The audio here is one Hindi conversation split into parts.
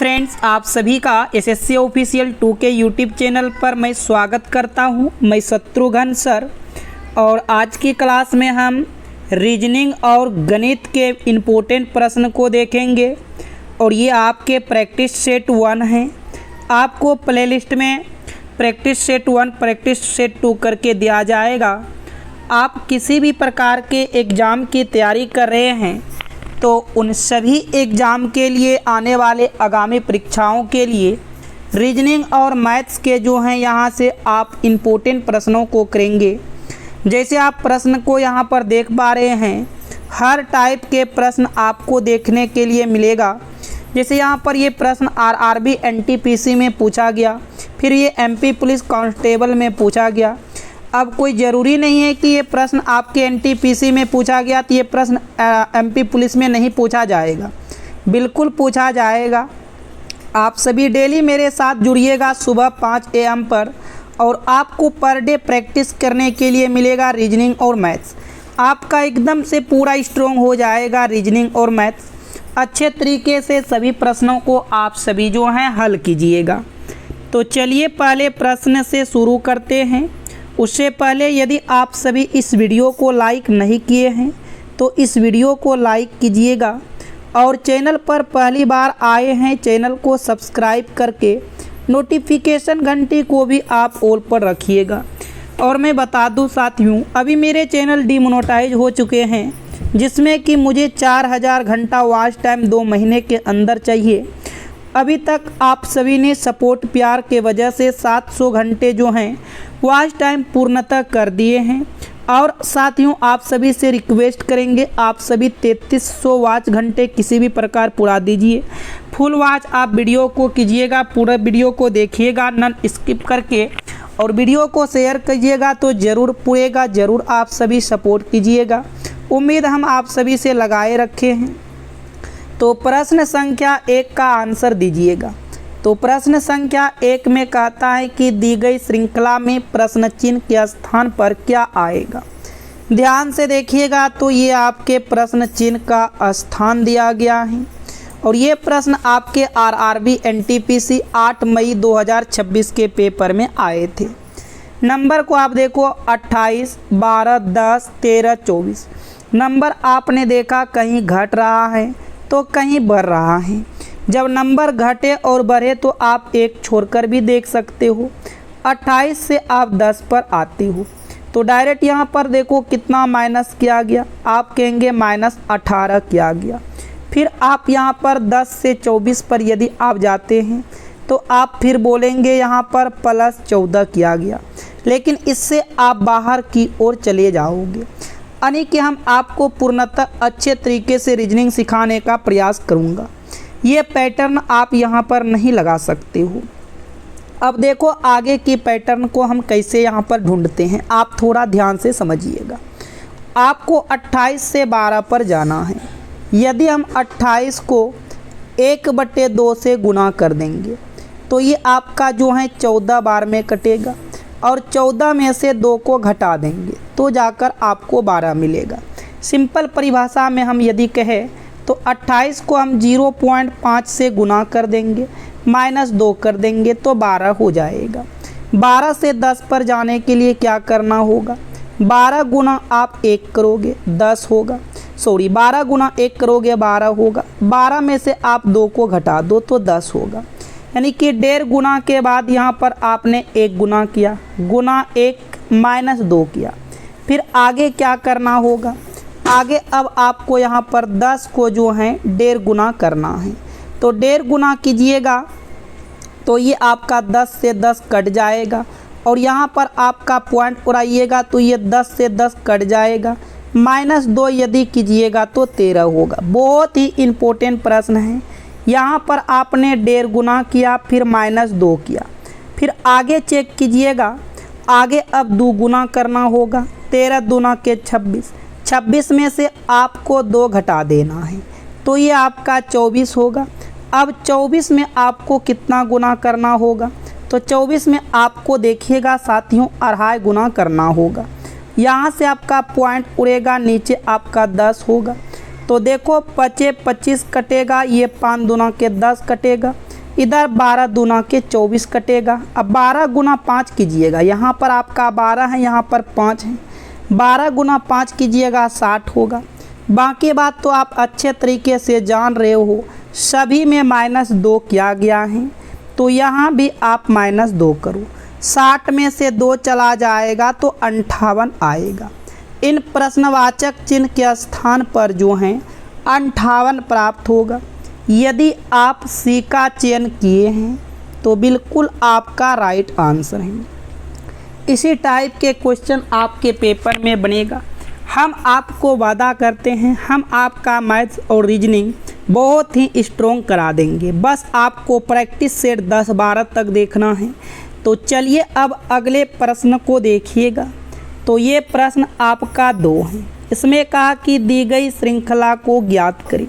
फ्रेंड्स, आप सभी का एसएससी ऑफिशियल 2 के यूट्यूब चैनल पर मैं स्वागत करता हूं। मैं शत्रुघ्न सर और आज की क्लास में हम रीजनिंग और गणित के इम्पोर्टेंट प्रश्न को देखेंगे और ये आपके प्रैक्टिस सेट 1 हैं। आपको प्लेलिस्ट में प्रैक्टिस सेट 1 प्रैक्टिस सेट 2 करके दिया जाएगा। आप किसी भी प्रकार के एग्ज़ाम की तैयारी कर रहे हैं तो उन सभी एग्ज़ाम के लिए आने वाले आगामी परीक्षाओं के लिए रीजनिंग और मैथ्स के जो हैं यहाँ से आप इम्पोर्टेंट प्रश्नों को करेंगे। जैसे आप प्रश्न को यहाँ पर देख पा रहे हैं, हर टाइप के प्रश्न आपको देखने के लिए मिलेगा। जैसे यहाँ पर ये प्रश्न आरआरबी एनटीपीसी में पूछा गया, फिर ये एमपी पुलिस कांस्टेबल में पूछा गया। अब कोई ज़रूरी नहीं है कि ये प्रश्न आपके एनटीपीसी में पूछा गया तो ये प्रश्न एमपी पुलिस में नहीं पूछा जाएगा, बिल्कुल पूछा जाएगा। आप सभी डेली मेरे साथ जुड़िएगा सुबह 5 AM पर और आपको पर डे प्रैक्टिस करने के लिए मिलेगा रीजनिंग और मैथ्स। आपका एकदम से पूरा स्ट्रॉन्ग हो जाएगा रीजनिंग और मैथ्स। अच्छे तरीके से सभी प्रश्नों को आप सभी जो हैं हल कीजिएगा। तो चलिए पहले प्रश्न से शुरू करते हैं। उससे पहले यदि आप सभी इस वीडियो को लाइक नहीं किए हैं तो इस वीडियो को लाइक कीजिएगा और चैनल पर पहली बार आए हैं चैनल को सब्सक्राइब करके नोटिफिकेशन घंटी को भी आप ऑल पर रखिएगा। और मैं बता दूं साथियों, अभी मेरे चैनल डीमोनेटाइज हो चुके हैं जिसमें कि मुझे 4000 घंटा वॉच टाइम 2 महीने के अंदर चाहिए। अभी तक आप सभी ने सपोर्ट प्यार के वजह से 700 घंटे जो हैं वॉच टाइम पूर्णतः कर दिए हैं। और साथियों, आप सभी से रिक्वेस्ट करेंगे, आप सभी 3300 वॉच घंटे किसी भी प्रकार पूरा दीजिए। फुल वॉच आप वीडियो को कीजिएगा, पूरा वीडियो को देखिएगा नन स्किप करके और वीडियो को शेयर कीजिएगा तो ज़रूर पूरेगा, ज़रूर आप सभी सपोर्ट कीजिएगा। उम्मीद हम आप सभी से लगाए रखे हैं। तो प्रश्न संख्या 1 का आंसर दीजिएगा। तो प्रश्न संख्या 1 में कहता है कि दी गई श्रृंखला में प्रश्न चिन्ह के स्थान पर क्या आएगा। ध्यान से देखिएगा तो ये आपके प्रश्न चिन्ह का स्थान दिया गया है और ये प्रश्न आपके आरआरबी एनटीपीसी 8 मई 2026 के पेपर में आए थे। नंबर को आप देखो 28, 12, 10, 13, 24। नंबर आपने देखा कहीं घट रहा है तो कहीं बढ़ रहा है। जब नंबर घटे और बढ़े तो आप एक छोड़कर भी देख सकते हो। 28 से आप 10 पर आते हो तो डायरेक्ट यहाँ पर देखो कितना माइनस किया गया, आप कहेंगे -18 किया गया। फिर आप यहाँ पर 10 से 24 पर यदि आप जाते हैं तो आप फिर बोलेंगे यहाँ पर +14 किया गया, लेकिन इससे आप बाहर की ओर चले जाओगे। यानी कि हम आपको पूर्णतः अच्छे तरीके से रीजनिंग सिखाने का प्रयास करूँगा। ये पैटर्न आप यहाँ पर नहीं लगा सकते हो। अब देखो आगे की पैटर्न को हम कैसे यहाँ पर ढूंढते हैं, आप थोड़ा ध्यान से समझिएगा। आपको 28 से 12 पर जाना है। यदि हम 28 को 1/2 से गुना कर देंगे तो ये आपका जो है 14 बार में कटेगा और 14 में से 2 को घटा देंगे तो जाकर आपको 12 मिलेगा। सिंपल परिभाषा में हम यदि कहें तो 28 को हम 0.5 से गुना कर देंगे, -2 कर देंगे तो 12 हो जाएगा। 12 से 10 पर जाने के लिए क्या करना होगा, 12 गुना आप 1 करोगे 10 होगा, 12 गुना 1 करोगे 12 होगा। 12 में से आप 2 को घटा दो तो 10 होगा। यानी कि 1.5 गुना के बाद यहाँ पर आपने 1 गुना किया, गुना 1 -2 किया। फिर आगे क्या करना होगा, आगे अब आपको यहाँ पर 10 को जो है 1.5 गुना करना है। तो 1.5 गुना कीजिएगा तो ये आपका 10 से 10 कट जाएगा और यहाँ पर आपका पॉइंट उड़ाइएगा तो ये 10 से 10 कट जाएगा। -2 यदि कीजिएगा तो 13 होगा। बहुत ही इम्पोर्टेंट प्रश्न है। यहाँ पर आपने 1.5 गुना किया, फिर -2 किया, फिर आगे चेक कीजिएगा। आगे अब 2 गुना करना होगा, 13 दूना के 26, 26 में से आपको 2 घटा देना है तो ये आपका 24 होगा। अब 24 में आपको कितना गुना करना होगा, तो 24 में आपको देखिएगा साथियों 2.5 गुना करना होगा। यहाँ से आपका पॉइंट उड़ेगा, नीचे आपका 10 होगा। तो देखो 25 कटेगा, ये 5 दूना के 10 कटेगा, इधर 12 दूना के 24 कटेगा। अब 12 गुना 5 कीजिएगा, यहाँ पर आपका 12 है, यहाँ पर 5 है। 12 गुना 5 कीजिएगा 60 होगा। बाकी बात तो आप अच्छे तरीके से जान रहे हो, सभी में -2 किया गया है, तो यहाँ भी आप -2 करो। 60 में से 2 चला जाएगा तो 58 आएगा। इन प्रश्नवाचक चिन्ह के स्थान पर जो हैं 58 प्राप्त होगा। यदि आप सी का चयन किए हैं तो बिल्कुल आपका राइट आंसर है। इसी टाइप के क्वेश्चन आपके पेपर में बनेगा। हम आपको वादा करते हैं, हम आपका मैथ्स और रीजनिंग बहुत ही स्ट्रॉन्ग करा देंगे। बस आपको प्रैक्टिस सेट 10-12 तक देखना है। तो चलिए अब अगले प्रश्न को देखिएगा। तो ये प्रश्न आपका 2 है। इसमें कहा कि दी गई श्रृंखला को ज्ञात करें।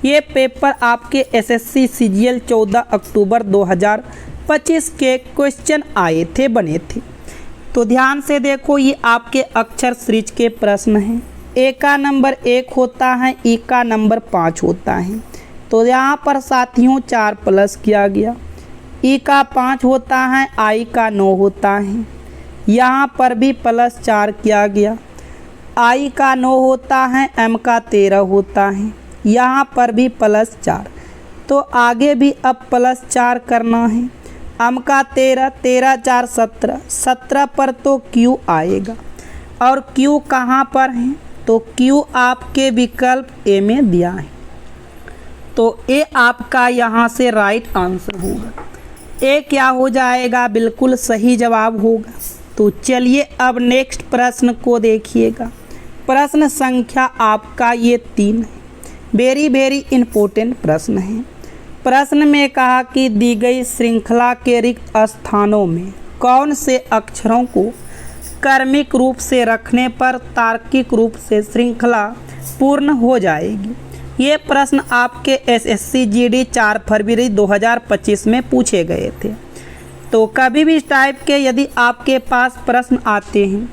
ये पेपर आपके एसएससी सीजीएल 14 अक्टूबर 2025 के क्वेश्चन आए थे, बने थे। तो ध्यान से देखो, ये आपके अक्षर सीरीज के प्रश्न हैं। ए का नंबर 1 होता है, ई का नंबर 5 होता है। तो यहाँ पर साथियों 4 प्लस किया गया। ई का 5 होता है, आई का 9 होता है, यहाँ पर भी +4 किया गया। आई का 9 होता है, एम का 13 होता है, यहाँ पर भी +4। तो आगे भी अब +4 करना है। एम का 13, 13 4 17, 17 पर तो क्यू आएगा। और क्यू कहाँ पर है? तो क्यू आपके विकल्प ए में दिया है, तो ए आपका यहाँ से राइट आंसर होगा। ए क्या हो जाएगा? बिल्कुल सही जवाब होगा। तो चलिए अब नेक्स्ट प्रश्न को देखिएगा। प्रश्न संख्या आपका ये 3 है। वेरी इम्पोर्टेंट प्रश्न है। प्रश्न में कहा कि दी गई श्रृंखला के रिक्त स्थानों में कौन से अक्षरों को क्रमिक रूप से रखने पर तार्किक रूप से श्रृंखला पूर्ण हो जाएगी। ये प्रश्न आपके एसएससी जीडी 4 फरवरी 2025 में पूछे गए थे। तो कभी भी इस टाइप के यदि आपके पास प्रश्न आते हैं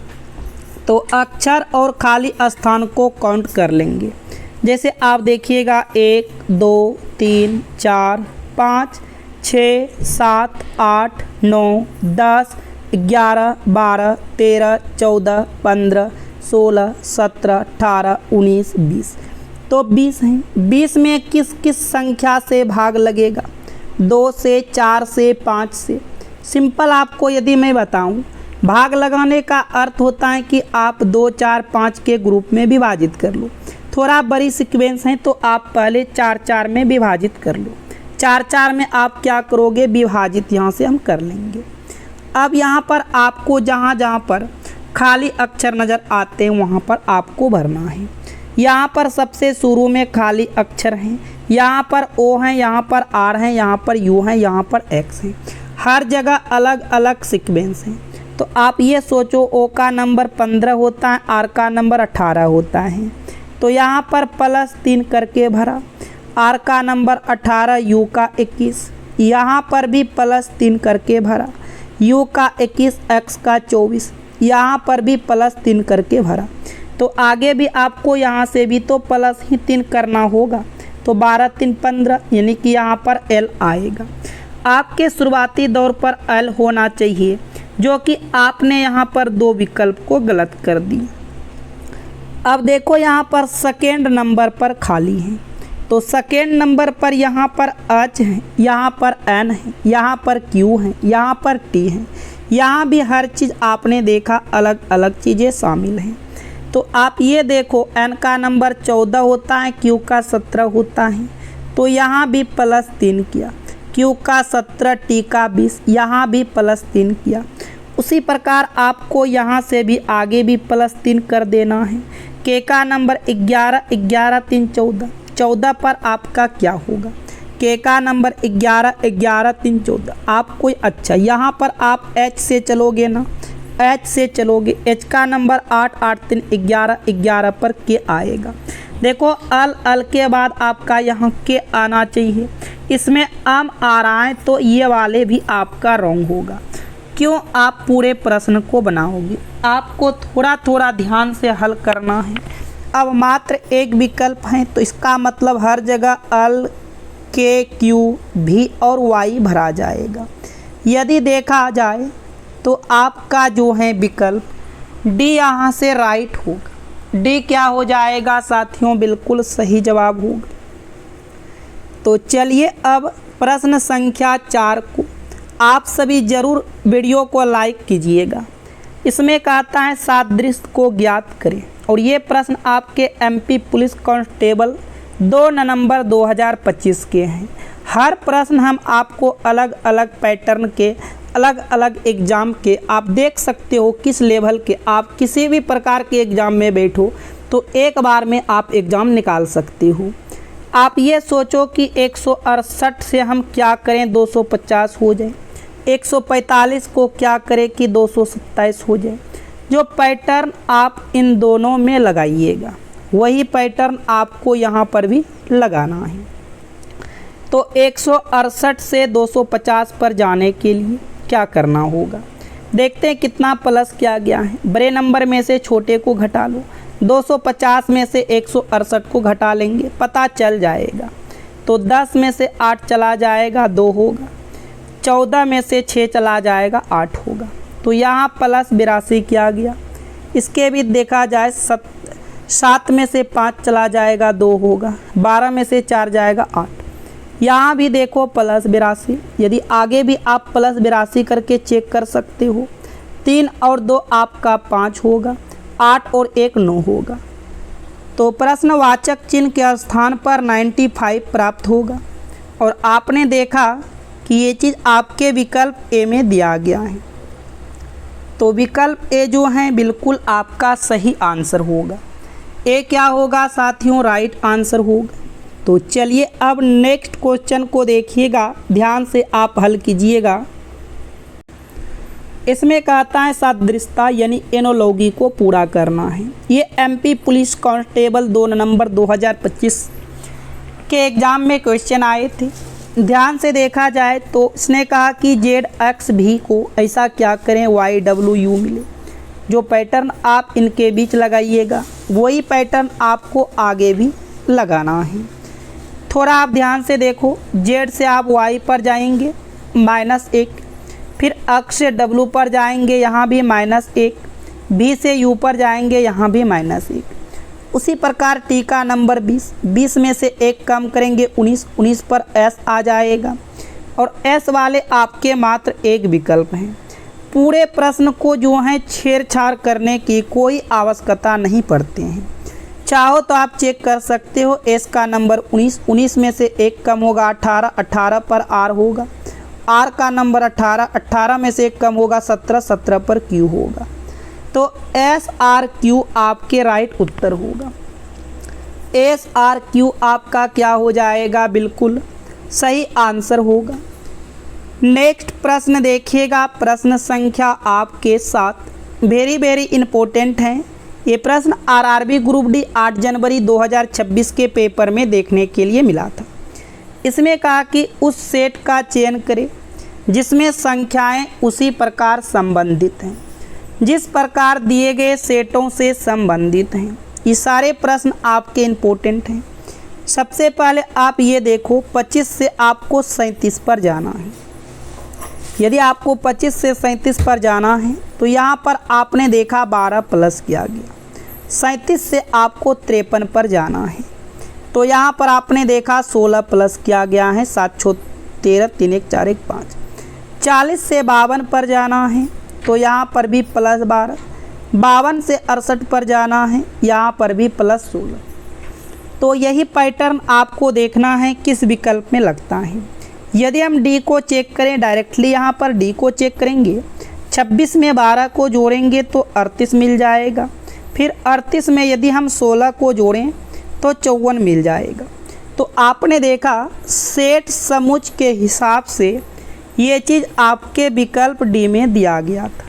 तो अक्षर और खाली स्थान को काउंट कर लेंगे। जैसे आप देखिएगा 1 2 3 4 5 6 7 8 9 10 11 12 13 14 15 16 17 18 19 20। तो 20 हैं। 20 में किस किस संख्या से भाग लगेगा? 2 से, 4 से, 5 से। सिंपल आपको यदि मैं बताऊं, भाग लगाने का अर्थ होता है कि आप 2 4 5 के ग्रुप में विभाजित कर लो। थोड़ा बड़ी सीक्वेंस है तो आप पहले 4 4 में विभाजित कर लो। 4 4 में आप क्या करोगे? विभाजित यहाँ से हम कर लेंगे। अब यहाँ पर आपको जहाँ जहाँ पर खाली अक्षर नज़र आते हैं वहाँ पर आपको भरना है। यहाँ पर सबसे शुरू में खाली अक्षर हैं, यहाँ पर ओ हैं, यहाँ पर आर हैं, यहाँ पर यू हैं, यहाँ पर एक्स हैं। हर जगह अलग अलग सीक्वेंस हैं। तो आप ये सोचो, ओ का नंबर 15 होता है, आर का नंबर 18 होता है, तो यहाँ पर +3 करके भरा। आर का नंबर 18, यू का 21, यहाँ पर भी +3 करके भरा। यू का 21, एक्स का 24, यहाँ पर भी +3 करके भरा। तो आगे भी आपको यहाँ से भी तो +3 करना होगा। तो 12 3 15, यानी कि यहाँ पर एल आएगा। आपके शुरुआती दौर पर एल होना चाहिए, जो कि आपने यहाँ पर 2 विकल्प को गलत कर दिया। अब देखो यहाँ पर सेकेंड नंबर पर खाली है, तो सेकेंड नंबर पर यहाँ पर एच है, यहाँ पर एन है, यहाँ पर क्यू है, यहाँ पर टी है। यहाँ भी हर चीज़ आपने देखा, अलग अलग चीज़ें शामिल हैं। तो आप ये देखो, एन का नंबर 14 होता है, क्यू का 17 होता है, तो यहाँ भी +3 किया। क्यू का 17, टी का 20, यहाँ भी +3 किया। उसी प्रकार आपको यहाँ से भी आगे भी +3 कर देना है। के का नंबर 11, 11 3 14, 14 पर आपका क्या होगा? के का नंबर 11, 11 3 14। आप कोई अच्छा, यहाँ पर आप एच से चलोगे ना, एच से चलोगे। एच का नंबर 8, 8 3 11, 11 पर के आएगा। देखो अल के बाद आपका यहाँ के आना चाहिए। इसमें अम आ रहा है तो ये वाले भी आपका रॉन्ग होगा। क्यों? आप पूरे प्रश्न को बनाओगे, आपको थोड़ा थोड़ा ध्यान से हल करना है। अब मात्र एक विकल्प है, तो इसका मतलब हर जगह अल के, क्यू, भी और वाई भरा जाएगा। यदि देखा जाए तो आपका जो है विकल्प डी यहाँ से राइट होगा। डी क्या हो जाएगा साथियों, बिल्कुल सही जवाब होगा। तो चलिए अब प्रश्न संख्या 4 को आप सभी जरूर वीडियो को लाइक कीजिएगा। इसमें कहता है सादृश्य को ज्ञात करें और ये प्रश्न आपके एमपी पुलिस कांस्टेबल 2 नवंबर 2025 के हैं। हर प्रश्न हम आपको अलग अलग पैटर्न के, अलग अलग एग्ज़ाम के, आप देख सकते हो किस लेवल के, आप किसी भी प्रकार के एग्ज़ाम में बैठो तो एक बार में आप एग्ज़ाम निकाल सकते हो। आप ये सोचो कि 168 से हम क्या करें 250 हो जाए, 145 को क्या करें कि 227 हो जाए। जो पैटर्न आप इन दोनों में लगाइएगा वही पैटर्न आपको यहाँ पर भी लगाना है। तो 168 से 250 पर जाने के लिए क्या करना होगा, देखते हैं कितना प्लस किया गया है। बड़े नंबर में से छोटे को घटा लो, 250 में से 168 को घटा लेंगे, पता चल जाएगा। तो 10 में से 8 चला जाएगा 2 होगा, 14 में से 6 चला जाएगा 8 होगा। तो यहाँ प्लस 82 किया गया। इसके भी देखा जाए 7 में से 5 चला जाएगा 2 होगा, 12 में से 4 जाएगा 8। यहाँ भी देखो प्लस 82। यदि आगे भी आप प्लस 82 करके चेक कर सकते हो। 3 और 2 आपका 5 होगा, 8 और 1 9 होगा। तो प्रश्नवाचक चिन्ह के स्थान पर 95 प्राप्त होगा। और आपने देखा कि ये चीज़ आपके विकल्प ए में दिया गया है। तो विकल्प ए जो है बिल्कुल आपका सही आंसर होगा। ए क्या होगा साथियों, राइट आंसर होगा। तो चलिए अब नेक्स्ट क्वेश्चन को देखिएगा, ध्यान से आप हल कीजिएगा। इसमें कहता है सादृश्यता यानी एनोलॉजी को पूरा करना है। ये एमपी पुलिस कांस्टेबल 2 नवंबर 2025 के एग्ज़ाम में क्वेश्चन आए थे। ध्यान से देखा जाए तो इसने कहा कि जेड एक्स भी को ऐसा क्या करें वाई डब्ल्यू यू मिले। जो पैटर्न आप इनके बीच लगाइएगा वही पैटर्न आपको आगे भी लगाना है। थोड़ा आप ध्यान से देखो, जेड से आप वाई पर जाएंगे -1, फिर एक्स से डब्ल्यू पर जाएंगे यहाँ भी -1, बी से यू पर जाएंगे यहाँ भी -1। उसी प्रकार टी का नंबर 20, 20 में से 1 कम करेंगे 19, 19 पर एस आ जाएगा और एस वाले आपके मात्र एक विकल्प हैं। पूरे प्रश्न को जो है छेड़छाड़ करने की कोई आवश्यकता नहीं पड़ती हैं। चाहो तो आप चेक कर सकते हो। एस का नंबर 19, 19 में से 1 कम होगा 18, 18 पर आर होगा। आर का नंबर 18, 18 में से 1 कम होगा 17, 17 पर क्यू होगा। तो एस आर क्यू आपके राइट उत्तर होगा। एस आर क्यू आपका क्या हो जाएगा, बिल्कुल सही आंसर होगा। नेक्स्ट प्रश्न देखिएगा, प्रश्न संख्या आपके 7 वेरी इम्पोर्टेंट हैं। ये प्रश्न आरआरबी ग्रुप डी 8 जनवरी 2026 के पेपर में देखने के लिए मिला था। इसमें कहा कि उस सेट का चयन करें जिसमें संख्याएं उसी प्रकार संबंधित हैं जिस प्रकार दिए गए सेटों से संबंधित हैं। ये सारे प्रश्न आपके इम्पोर्टेंट हैं। सबसे पहले आप ये देखो, 25 से आपको 37 पर जाना है। यदि आपको 25 से 37 पर जाना है तो यहाँ पर आपने देखा 12 प्लस किया गया। 37 से आपको 53 पर जाना है तो यहाँ पर आपने देखा 16 प्लस किया गया है। 7 6 13, 3 1 4 1 5। 40 से 52 पर जाना है तो यहाँ पर भी प्लस 12। 52 से 68 पर जाना है, यहाँ पर भी प्लस 16। तो यही पैटर्न आपको देखना है किस विकल्प में लगता है। यदि हम डी को चेक करें, डायरेक्टली यहाँ पर डी को चेक करेंगे, 26 में 12 को जोड़ेंगे तो 38 मिल जाएगा। फिर 38 में यदि हम 16 को जोड़ें तो 54 मिल जाएगा। तो आपने देखा सेट समुच्चय के हिसाब से ये चीज़ आपके विकल्प डी में दिया गया था।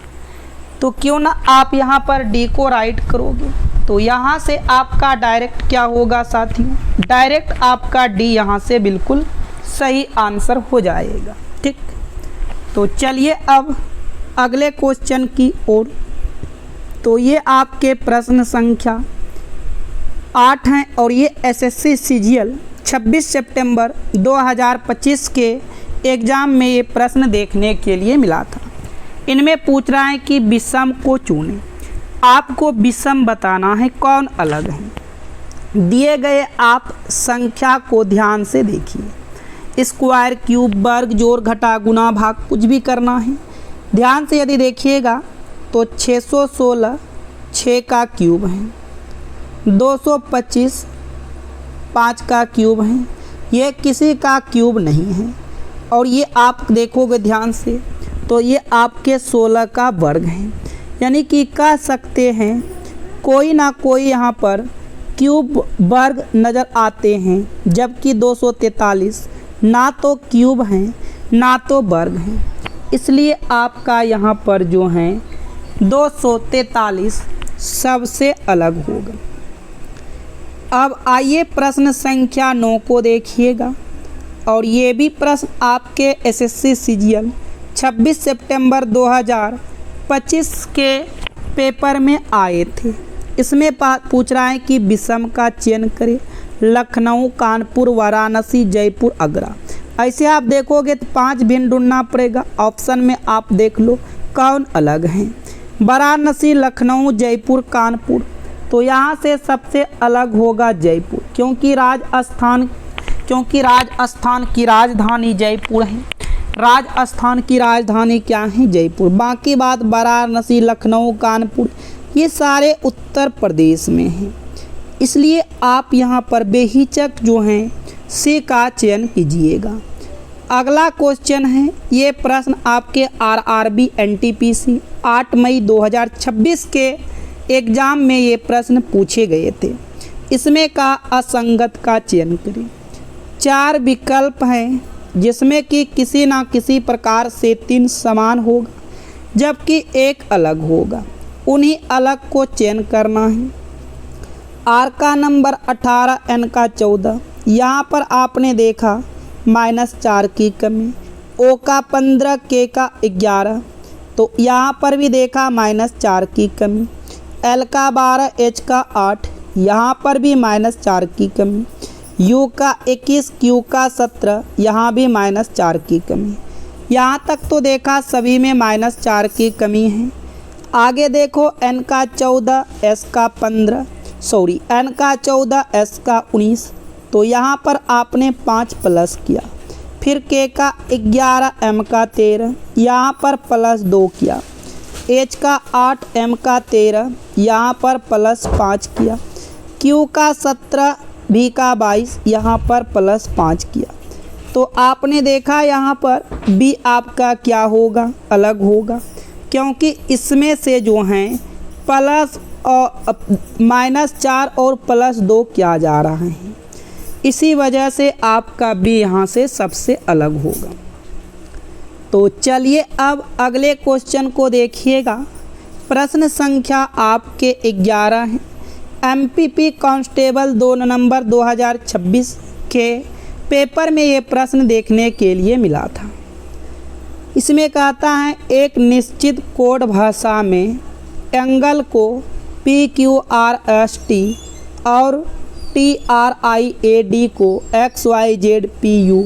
तो क्यों ना आप यहाँ पर डी को राइट करोगे तो यहाँ से आपका डायरेक्ट क्या होगा साथियों, डायरेक्ट आपका डी यहाँ से बिल्कुल सही आंसर हो जाएगा। ठीक, तो चलिए अब अगले क्वेश्चन की ओर। तो ये आपके प्रश्न संख्या 8 हैं और ये एसएससी सीजीएल 26 सितंबर 2025 के एग्ज़ाम में ये प्रश्न देखने के लिए मिला था। इनमें पूछ रहा है कि विषम को चुनें। आपको विषम बताना है कौन अलग है। दिए गए आप संख्या को ध्यान से देखिए। स्क्वायर, क्यूब, वर्ग, जोड़, घटा, गुना, भाग कुछ भी करना है। ध्यान से यदि देखिएगा तो 616 6 का क्यूब है, 225 5 का क्यूब है, ये किसी का क्यूब नहीं है। और ये आप देखोगे ध्यान से तो ये आपके 16 का वर्ग है। यानी कि कह सकते हैं कोई ना कोई यहाँ पर क्यूब वर्ग नज़र आते हैं, जबकि 243 ना तो क्यूब हैं ना तो वर्ग हैं। इसलिए आपका यहाँ पर जो है 243 सबसे अलग होगा। अब आइए प्रश्न संख्या 9 को देखिएगा। और ये भी प्रश्न आपके एसएससी सीजीएल 26 सितंबर 2025 के पेपर में आए थे। इसमें पूछ रहा है कि विषम का चयन करें। लखनऊ, कानपुर, वाराणसी, जयपुर, आगरा। ऐसे आप देखोगे तो 5 भिन्न ढूंढना पड़ेगा। ऑप्शन में आप देख लो कौन अलग हैं। वाराणसी, लखनऊ, जयपुर, कानपुर। तो यहाँ से सबसे अलग होगा जयपुर, क्योंकि राजस्थान की राजधानी जयपुर है। राजस्थान की राजधानी क्या है? जयपुर। बाकी बात वाराणसी, लखनऊ, कानपुर ये सारे उत्तर प्रदेश में हैं। इसलिए आप यहाँ पर बेहिचक जो हैं सी का चयन कीजिएगा। अगला क्वेश्चन है, ये प्रश्न आपके आरआरबी एनटीपीसी 8 मई 2026 के एग्ज़ाम में ये प्रश्न पूछे गए थे। इसमें का असंगत का चयन करें। 4 विकल्प हैं जिसमें कि किसी ना किसी प्रकार से 3 समान होगा, जबकि एक अलग होगा। उन्हीं अलग को चयन करना है। आर का नंबर 18, एन का 14। यहाँ पर आपने देखा -4 की कमी। ओ का 15, के का 11। तो यहाँ पर भी देखा -4 की कमी। एल का 12, एच का 8। यहाँ पर भी -4 की कमी। यू का 21, क्यू का 17। यहाँ भी -4 की कमी। यहाँ तक तो देखा सभी में -4 की कमी है। आगे देखो एन का 14, एस का 15, एन का 14, एस का 19। तो यहाँ पर आपने 5 प्लस किया। फिर के का 11, एम का 13, यहाँ पर +2 किया। एच का 8, एम का 13, यहाँ पर +5 किया। क्यू का 17, भी का 22, यहाँ पर +5 किया। तो आपने देखा यहाँ पर बी आपका क्या होगा? अलग होगा, क्योंकि इसमें से जो हैं प्लस और -4 और +2 किया जा रहा है। इसी वजह से आपका बी यहाँ से सबसे अलग होगा। तो चलिए अब अगले क्वेश्चन को देखिएगा। प्रश्न संख्या आपके 11 है। एमपीपी कांस्टेबल 2 नवंबर 2026 के पेपर में ये प्रश्न देखने के लिए मिला था। इसमें कहता है एक निश्चित कोड भाषा में एंगल को PQRST और TRIAD को XYZPU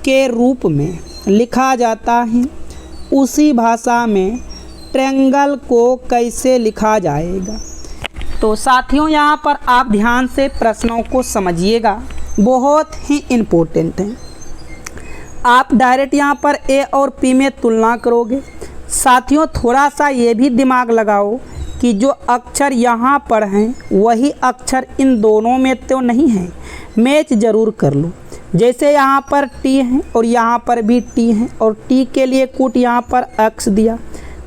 के रूप में लिखा जाता है। उसी भाषा में ट्रायंगल को कैसे लिखा जाएगा? तो साथियों यहाँ पर आप ध्यान से प्रश्नों को समझिएगा, बहुत ही इम्पोर्टेंट हैं। आप डायरेक्ट यहाँ पर ए और पी में तुलना करोगे। साथियों थोड़ा सा ये भी दिमाग लगाओ कि जो अक्षर यहाँ पर हैं वही अक्षर इन दोनों में तो नहीं है, मैच ज़रूर कर लो। जैसे यहाँ पर टी है और यहाँ पर भी टी है, और टी के लिए कुट यहाँ पर एक्स दिया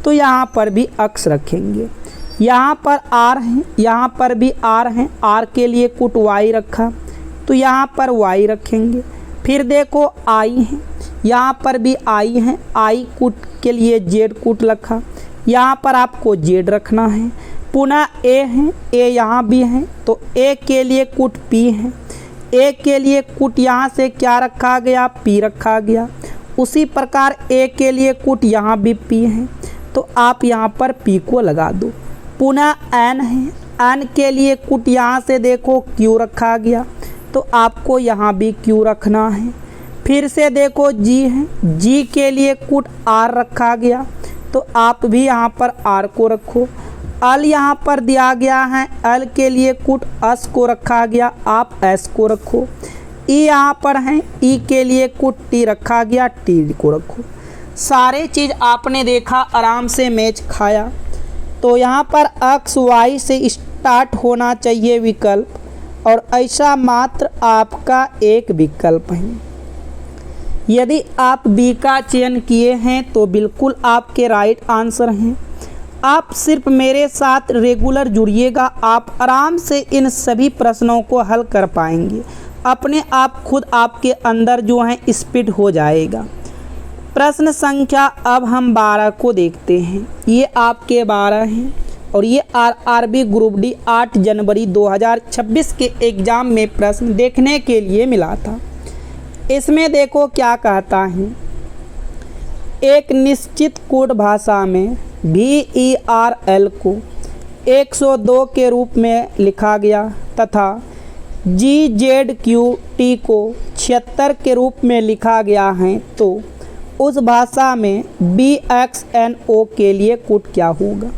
तो यहाँ पर भी एक्स रखेंगे। यहाँ पर आर है, यहाँ पर भी आर है, आर के लिए कुट वाई रखा तो यहाँ पर वाई रखेंगे। फिर देखो आई है, यहाँ पर भी आई है, आई कुट के लिए जेड कुट रखा, यहाँ पर आपको जेड रखना है। पुनः ए है, ए यहाँ भी है तो ए के लिए कुट पी है, ए के लिए कुट यहाँ से क्या रखा गया? पी रखा गया। उसी प्रकार ए के लिए कुट यहाँ भी पी है तो आप यहाँ पर पी को लगा दो। पुनः एन है, एन के लिए कुट यहाँ से देखो क्यू रखा गया, तो आपको यहाँ भी क्यू रखना है। फिर से देखो जी है, जी के लिए कुट आर रखा गया तो आप भी यहाँ पर आर को रखो। अल यहाँ पर दिया गया है, अल के लिए कुट अस को रखा गया, आप एस को रखो। ई यहाँ पर हैं, ई के लिए कुट टी रखा गया, टी को रखो। सारे चीज़ आपने देखा, आराम से मैच खाया। तो यहाँ पर एक्स वाई से स्टार्ट होना चाहिए विकल्प और ऐसा मात्र आपका एक विकल्प है। यदि आप बी का चयन किए हैं तो बिल्कुल आपके राइट आंसर हैं। आप सिर्फ मेरे साथ रेगुलर जुड़िएगा, आप आराम से इन सभी प्रश्नों को हल कर पाएंगे। अपने आप खुद आपके अंदर जो है स्पीड हो जाएगा। प्रश्न संख्या अब हम 12 को देखते हैं। ये आपके 12 हैं और ये आरआरबी ग्रुप डी 8 जनवरी 2026 के एग्ज़ाम में प्रश्न देखने के लिए मिला था। इसमें देखो क्या कहता है, एक निश्चित कोड भाषा में VERL को 102 के रूप में लिखा गया तथा GZQT को 76 के रूप में लिखा गया है, तो उस भाषा में BXNO के लिए कोड क्या होगा।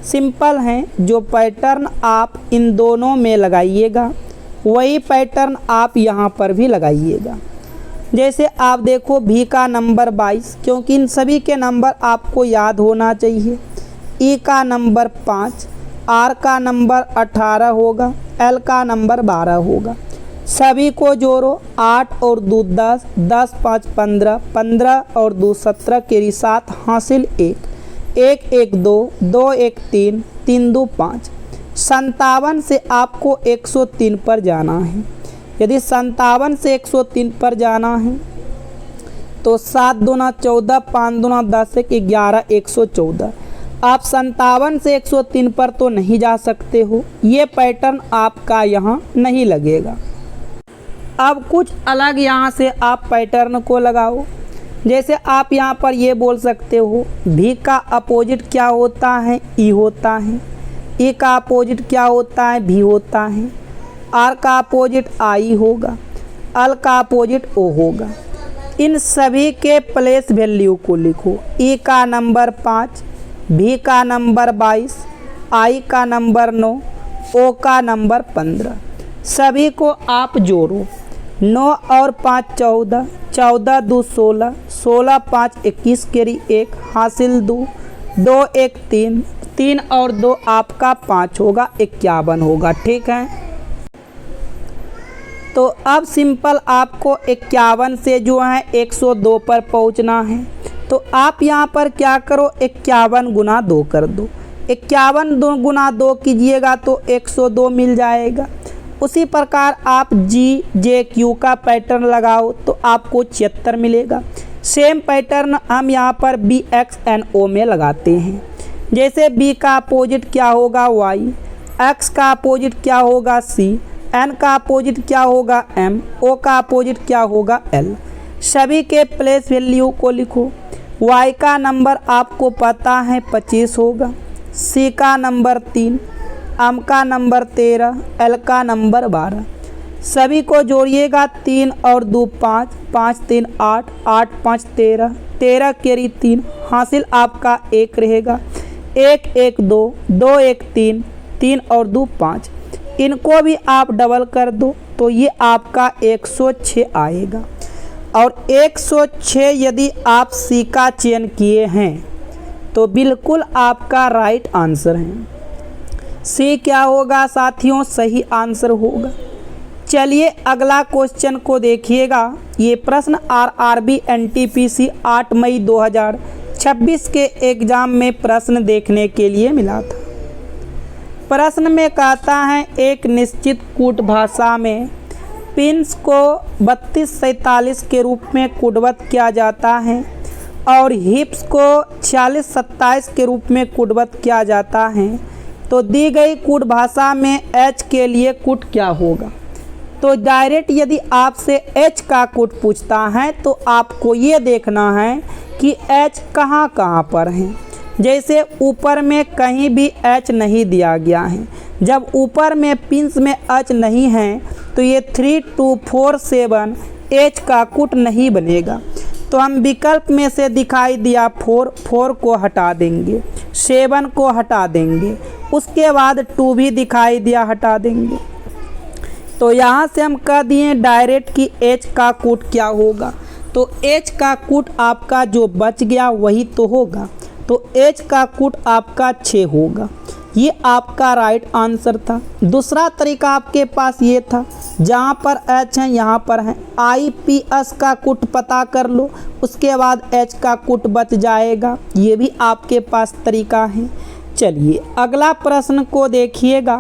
सिंपल है, जो पैटर्न आप इन दोनों में लगाइएगा वही पैटर्न आप यहाँ पर भी लगाइएगा। जैसे आप देखो भी का नंबर 22, क्योंकि इन सभी के नंबर आपको याद होना चाहिए। ई का नंबर 5, आर का नंबर 18 होगा, एल का नंबर 12 होगा। सभी को जोड़ो, 8 और 2 10, 10 5 15, 15 और 2 17 के 7 हासिल 1, 1 1 2, 2 1 3, 3 2 5। 57 से आपको 103 पर जाना है। यदि 57 से 103 पर जाना है तो 7 दूना 14, 5 दूना 10, 1 11, 114। आप 57 से 103 पर तो नहीं जा सकते हो, ये पैटर्न आपका यहाँ नहीं लगेगा। अब कुछ अलग यहाँ से आप पैटर्न को लगाओ। जैसे आप यहाँ पर ये बोल सकते हो, भी का अपोजिट क्या होता है, ई होता है। ई का अपोजिट क्या होता है, भी होता है। आर का अपोजिट आई होगा, अल का अपोजिट ओ होगा। इन सभी के प्लेस वैल्यू को लिखो। ई का नंबर 5, भी का नंबर 22, आई का नंबर 9, ओ का नंबर 15। सभी को आप जोड़ो। 9 और 5 14, 14 2 16, 16 5 21 केरी 1 हासिल 2, 2 1 3, 3 और 2 आपका 5 होगा, 51 होगा। ठीक है, तो अब सिंपल आपको 51 से जो है 102 पर पहुंचना है। तो आप यहाँ पर क्या करो, 51 गुना 2 कर दो। 51 गुना 2 कीजिएगा तो 102 मिल जाएगा। उसी प्रकार आप GJQ का पैटर्न लगाओ तो आपको 76 मिलेगा। सेम पैटर्न हम यहाँ पर BXNO में लगाते हैं। जैसे B का अपोजिट क्या होगा, Y, X का अपोजिट क्या होगा, C, N का अपोजिट क्या होगा, M, O का अपोजिट क्या होगा, L। सभी के प्लेस वैल्यू को लिखो। Y का नंबर आपको पता है 25 होगा, C का नंबर 3, M का नंबर 13, L का नंबर 12। सभी को जोड़िएगा, 3 और 2 5, 5 3 8, 8 5 13, 13 केरी 3 हासिल आपका 1 रहेगा। 1 1 2, 2 1 3, 3 और 2 5। इनको भी आप डबल कर दो तो ये आपका 106 आएगा। और 106 यदि आप सी का चयन किए हैं तो बिल्कुल आपका राइट आंसर है। सी क्या होगा साथियों, सही आंसर होगा। चलिए अगला क्वेश्चन को देखिएगा। ये प्रश्न आरआरबी एनटीपीसी 8 मई 2026 के एग्ज़ाम में प्रश्न देखने के लिए मिला था। प्रश्न में कहता है, एक निश्चित कूट भाषा में पिन्स को 32-47 के रूप में कोडबद्ध किया जाता है और हिप्स को 46-27 के रूप में कोडबद्ध किया जाता है। तो दी गई कूट भाषा में एच के लिए कूट क्या होगा। तो डायरेक्ट यदि आपसे एच का कूट पूछता है तो आपको ये देखना है कि एच कहाँ कहाँ पर है। जैसे ऊपर में कहीं भी एच नहीं दिया गया है। जब ऊपर में पिन्स में एच नहीं है तो ये 3 2 4 7 H का कूट नहीं बनेगा। तो हम विकल्प में से दिखाई दिया 4 को हटा देंगे, 7 को हटा देंगे, उसके बाद 2 भी दिखाई दिया, हटा देंगे। तो यहाँ से हम कह दिए डायरेक्ट कि H का कूट क्या होगा। तो H का कूट आपका जो बच गया वही तो होगा। तो H का कूट आपका 6 होगा। ये आपका राइट आंसर था। दूसरा तरीका आपके पास ये था, जहाँ पर H है यहाँ पर है IPS का कूट पता कर लो, उसके बाद H का कूट बच जाएगा। ये भी आपके पास तरीका है। चलिए अगला प्रश्न को देखिएगा।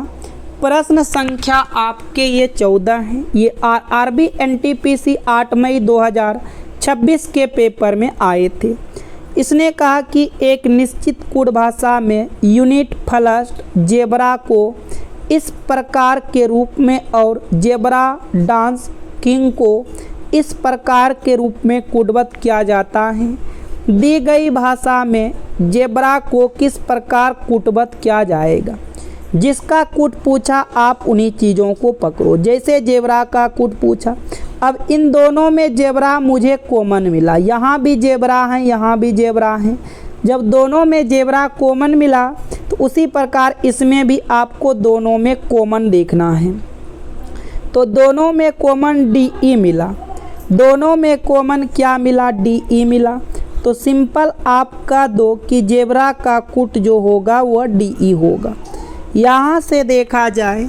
प्रश्न संख्या आपके ये 14 है। ये RRB NTPC 8 मई 2026 के पेपर में आए थे। इसने कहा कि एक निश्चित कोड भाषा में यूनिट फर्स्ट जेब्रा को इस प्रकार के रूप में और जेब्रा डांस किंग को इस प्रकार के रूप में कोडबद्ध किया जाता है। दी गई भाषा में जेब्रा को किस प्रकार कोडबद्ध किया जाएगा। जिसका कूट पूछा आप उन्हीं चीज़ों को पकड़ो। जैसे जेब्रा का कूट पूछा, अब इन दोनों में जेब्रा मुझे कॉमन मिला, यहाँ भी जेब्रा है यहाँ भी जेब्रा है। जब दोनों में जेब्रा कॉमन मिला तो उसी प्रकार इसमें भी आपको दोनों में कॉमन देखना है। तो दोनों में कॉमन DE मिला, दोनों में कॉमन क्या मिला, DE मिला। तो सिंपल आपका दो कि जेब्रा का कूट जो होगा वह DE होगा। यहाँ से देखा जाए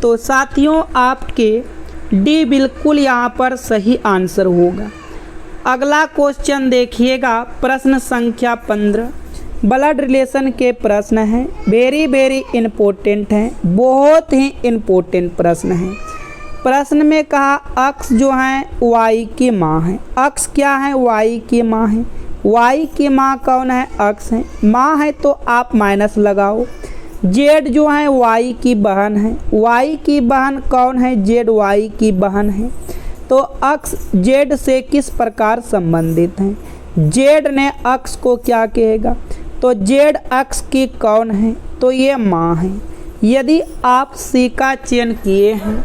तो साथियों आपके डी बिल्कुल यहाँ पर सही आंसर होगा। अगला क्वेश्चन देखिएगा, प्रश्न संख्या 15 ब्लड रिलेशन के प्रश्न हैं। वेरी इम्पोर्टेंट हैं, बहुत ही इम्पोर्टेंट प्रश्न हैं। प्रश्न में कहा अक्स जो है वाई की माँ है। अक्स क्या है, वाई की माँ है। वाई की माँ कौन है, अक्स है। माँ है तो आप माइनस लगाओ। जेड जो है वाई की बहन है। वाई की बहन कौन है, जेड वाई की बहन है। तो अक्स जेड से किस प्रकार संबंधित हैं। जेड ने अक्स को क्या कहेगा, तो जेड अक्स की कौन है, तो ये माँ है। यदि आप सी का चयन किए हैं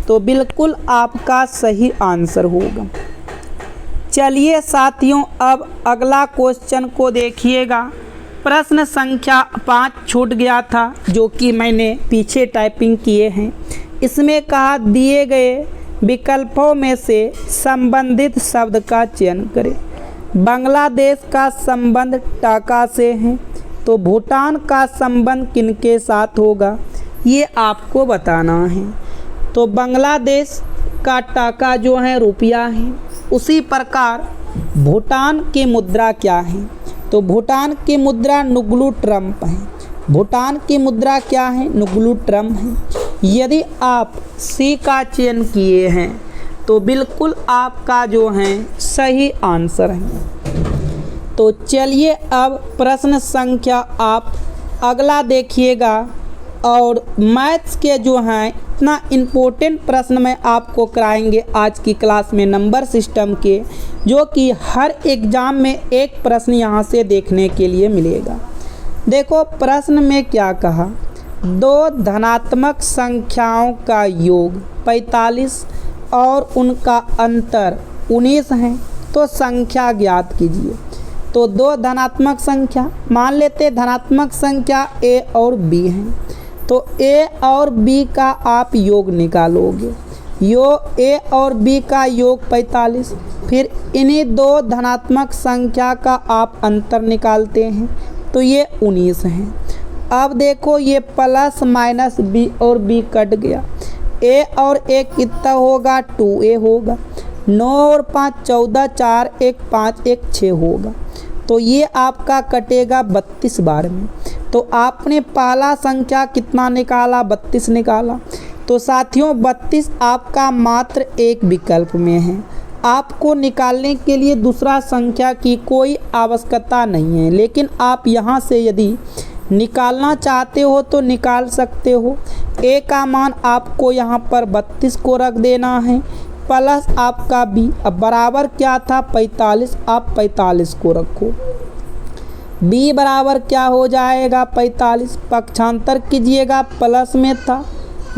तो बिल्कुल आपका सही आंसर होगा। चलिए साथियों अब अगला क्वेश्चन को देखिएगा। प्रश्न संख्या 5 छूट गया था जो कि मैंने पीछे टाइपिंग किए हैं। इसमें कहा दिए गए विकल्पों में से संबंधित शब्द का चयन करें। बांग्लादेश का संबंध टाका से है, तो भूटान का संबंध किनके साथ होगा ये आपको बताना है। तो बांग्लादेश का टाका जो है रुपया है, उसी प्रकार भूटान की मुद्रा क्या है, तो भूटान की मुद्रा नुगलू ट्रम्प है। भूटान की मुद्रा क्या है, नुगलू ट्रम्प है। यदि आप सी का चयन किए हैं तो बिल्कुल आपका जो है सही आंसर है। तो चलिए अब प्रश्न संख्या आप अगला देखिएगा। और मैथ्स के जो हैं इतना इम्पोर्टेंट प्रश्न में आपको कराएंगे आज की क्लास में नंबर सिस्टम के, जो कि हर एग्ज़ाम में एक प्रश्न यहाँ से देखने के लिए मिलेगा। देखो प्रश्न में क्या कहा, दो धनात्मक संख्याओं का योग 45 और उनका अंतर 19 है, तो संख्या ज्ञात कीजिए। तो दो धनात्मक संख्या मान लेते, धनात्मक संख्या A और B हैं, तो A और B का आप योग निकालोगे। A और B का योग 45, फिर इन्हीं दो धनात्मक संख्या का आप अंतर निकालते हैं, तो ये 19 है। अब देखो ये प्लस माइनस B और B कट गया, A और A कितना होगा, 2A होगा। 9 और 5 14, 4 1 5 1 6 होगा। तो ये आपका कटेगा 32 बार में। तो आपने पहला संख्या कितना निकाला, 32 निकाला। तो साथियों 32 आपका मात्र एक विकल्प में है। आपको निकालने के लिए दूसरा संख्या की कोई आवश्यकता नहीं है, लेकिन आप यहाँ से यदि निकालना चाहते हो तो निकाल सकते हो। A का मान आपको यहाँ पर 32 को रख देना है, प्लस आपका B। अब बराबर क्या था, 45, आप 45 को रखो। B बराबर क्या हो जाएगा, 45। पक्षांतर कीजिएगा, प्लस में था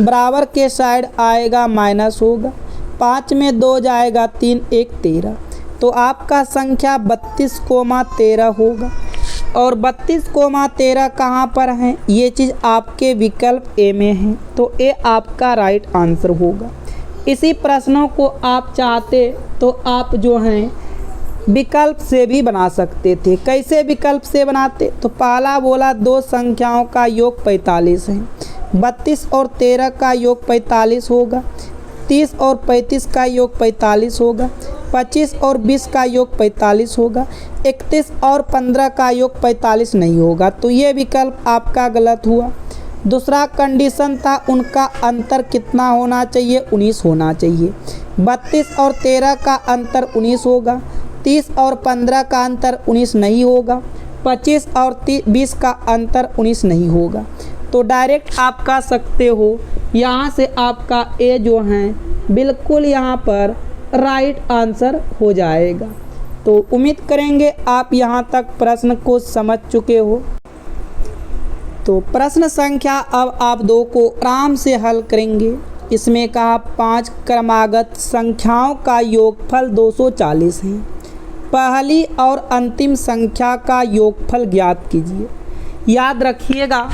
बराबर के साइड आएगा माइनस होगा, 5 में 2 जाएगा 3, 1 13। तो आपका संख्या 32,13 होगा। और 32,13 कहाँ पर है, ये चीज़ आपके विकल्प ए में है, तो ए आपका राइट आंसर होगा। इसी प्रश्नों को आप चाहते तो आप जो हैं विकल्प से भी बना सकते थे। कैसे विकल्प से बनाते, तो पहला बोला दो संख्याओं का योग 45 है, 32 और 13 का योग 45 होगा, 30 और 35 का योग 45 होगा, 25 और 20 का योग 45 होगा, 31 और 15 का योग 45 नहीं होगा, तो ये विकल्प आपका गलत हुआ। दूसरा कंडीशन था उनका अंतर कितना होना चाहिए, 19 होना चाहिए। 32 और 13 का अंतर 19 होगा, 30 और 15 का अंतर 19 नहीं होगा, 25 और 20 का अंतर 19 नहीं होगा। तो डायरेक्ट आप कह सकते हो यहाँ से आपका ए जो है बिल्कुल यहाँ पर राइट आंसर हो जाएगा। तो उम्मीद करेंगे आप यहाँ तक प्रश्न को समझ चुके हो। तो प्रश्न संख्या अब आप 2 को आराम से हल करेंगे। इसमें कहा 5 क्रमागत संख्याओं का योगफल 240 है, पहली और अंतिम संख्या का योगफल ज्ञात कीजिए। याद रखिएगा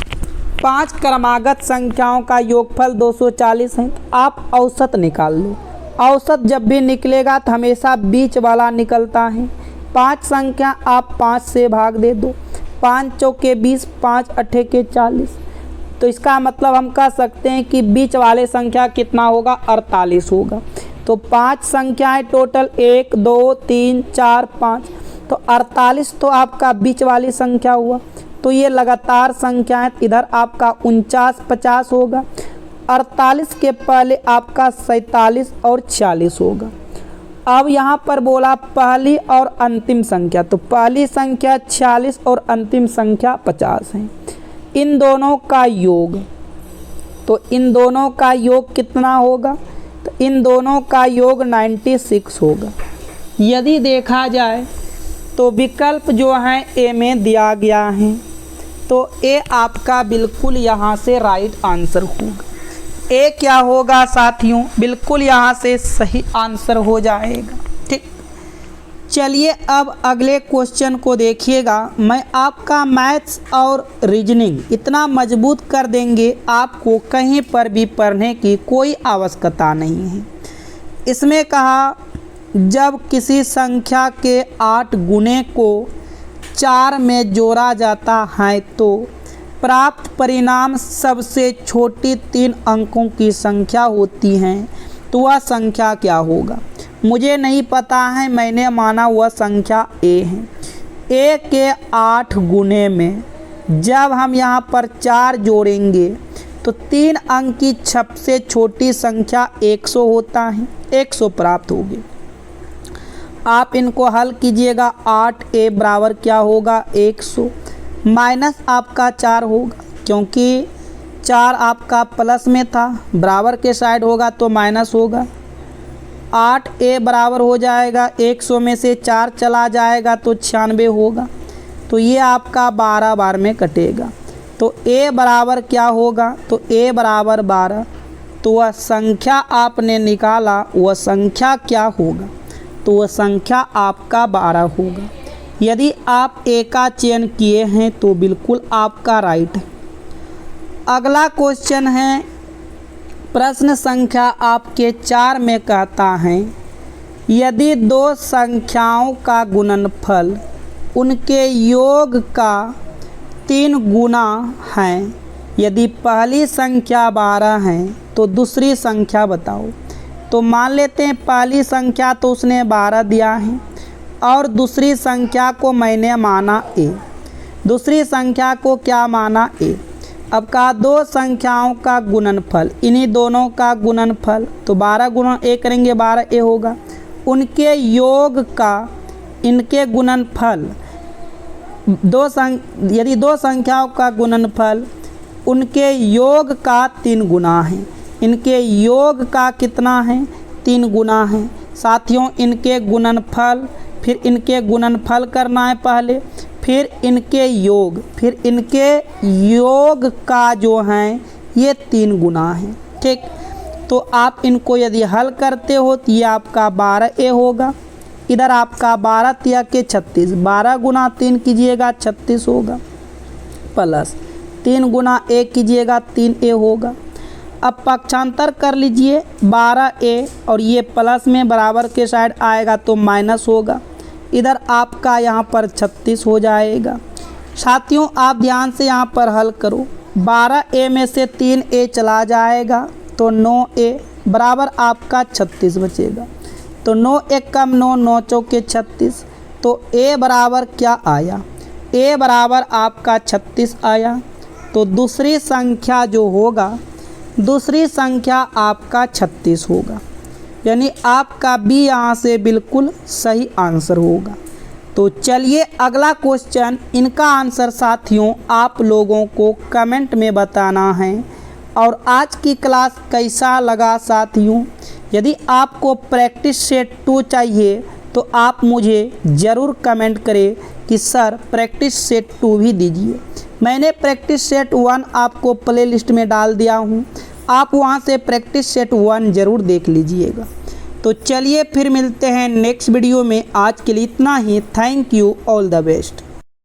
5 क्रमागत संख्याओं का योगफल 240 है, आप औसत निकाल लो। औसत जब भी निकलेगा तो हमेशा बीच वाला निकलता है। 5 संख्या आप 5 से भाग दे दो, 5 चौके 20, 5 अट्ठे के 40। तो इसका मतलब हम कह सकते हैं कि बीच वाले संख्या कितना होगा, 48 होगा। तो 5 संख्याएं टोटल 1 2 3 4 5, तो 48 तो आपका बीच वाली संख्या हुआ। तो ये लगातार संख्याएं इधर आपका 49 50 होगा, 48 के पहले आपका 47 और 46 होगा। अब यहाँ पर बोला पहली और अंतिम संख्या, तो पहली संख्या 46 और अंतिम संख्या 50 है। इन दोनों का योग, तो इन दोनों का योग कितना होगा, तो इन दोनों का योग 96 होगा। यदि देखा जाए तो विकल्प जो है ए में दिया गया है, तो ए आपका बिल्कुल यहाँ से राइट आंसर होगा। ए क्या होगा साथियों, बिल्कुल यहाँ से सही आंसर हो जाएगा। ठीक, चलिए अब अगले क्वेश्चन को देखिएगा। मैं आपका मैथ्स और रीजनिंग इतना मजबूत कर देंगे, आपको कहीं पर भी पढ़ने की कोई आवश्यकता नहीं है। इसमें कहा जब किसी संख्या के 8 गुणे को 4 में जोड़ा जाता है तो प्राप्त परिणाम सबसे छोटी 3 अंकों की संख्या होती है, तो वह संख्या क्या होगा। मुझे नहीं पता है, मैंने माना वह संख्या ए है। ए के 8 गुणे में जब हम यहाँ पर 4 जोड़ेंगे तो 3 अंक की सबसे छोटी संख्या 100 होता है, 100 प्राप्त होगी। आप इनको हल कीजिएगा। 8a बराबर क्या होगा, 100 माइनस आपका 4 होगा, क्योंकि 4 आपका प्लस में था, बराबर के साइड होगा तो माइनस होगा। 8a बराबर हो जाएगा 100 में से 4 चला जाएगा तो 96 होगा। तो ये आपका 12 बार में कटेगा। तो a बराबर क्या होगा, तो a बराबर 12। तो वह संख्या आपने निकाला, वह संख्या क्या होगा, तो वह संख्या आपका 12 होगा। यदि आप ए का चयन किए हैं तो बिल्कुल आपका राइट है। अगला क्वेश्चन है, प्रश्न संख्या आपके 4 में कहता है यदि 2 संख्याओं का गुणनफल उनके योग का 3 गुना है, यदि पहली संख्या 12 है तो दूसरी संख्या बताओ। तो मान लेते हैं पहली संख्या तो उसने 12 दिया है और दूसरी संख्या को मैंने माना ए, दूसरी संख्या को क्या माना ए। अब कहा 2 संख्याओं का गुणनफल, इन्हीं दोनों का गुणनफल, तो 12 गुणा ए करेंगे 12a होगा। उनके योग का, इनके गुणनफल यदि 2 संख्याओं का गुणनफल उनके योग का 3 गुना है, इनके योग का कितना है, 3 गुना है। साथियों इनके गुणनफल, फिर इनके गुणनफल करना है पहले, फिर इनके योग, फिर इनके योग का जो है ये 3 गुना है। ठीक, तो आप इनको यदि हल करते हो तो ये आपका 12a होगा। इधर आपका 12 तिया के 36, 12 गुना 3 कीजिएगा 36 होगा, प्लस 3 गुना 1 कीजिएगा 3a होगा। अब पक्षांतर कर लीजिए 12a और ये प्लस में बराबर के साइड आएगा तो माइनस होगा। इधर आपका यहाँ पर 36 हो जाएगा। साथियों आप ध्यान से यहाँ पर हल करो, 12a में से 3a चला जाएगा तो 9a बराबर आपका 36 बचेगा। तो 9 एक कम 9, 9 चौके 36, तो a बराबर क्या आया, a बराबर आपका 36 आया। तो दूसरी संख्या जो होगा, दूसरी संख्या आपका 36 होगा, यानी आपका बी यहाँ से बिल्कुल सही आंसर होगा। तो चलिए अगला क्वेश्चन, इनका आंसर साथियों आप लोगों को कमेंट में बताना है। और आज की क्लास कैसा लगा साथियों, यदि आपको प्रैक्टिस सेट 2 चाहिए तो आप मुझे ज़रूर कमेंट करें कि सर प्रैक्टिस सेट 2 भी दीजिए। मैंने प्रैक्टिस सेट 1 आपको प्ले लिस्ट में डाल दिया हूँ, आप वहाँ से प्रैक्टिस सेट 1 ज़रूर देख लीजिएगा। तो चलिए फिर मिलते हैं नेक्स्ट वीडियो में, आज के लिए इतना ही। Thank you, all the best.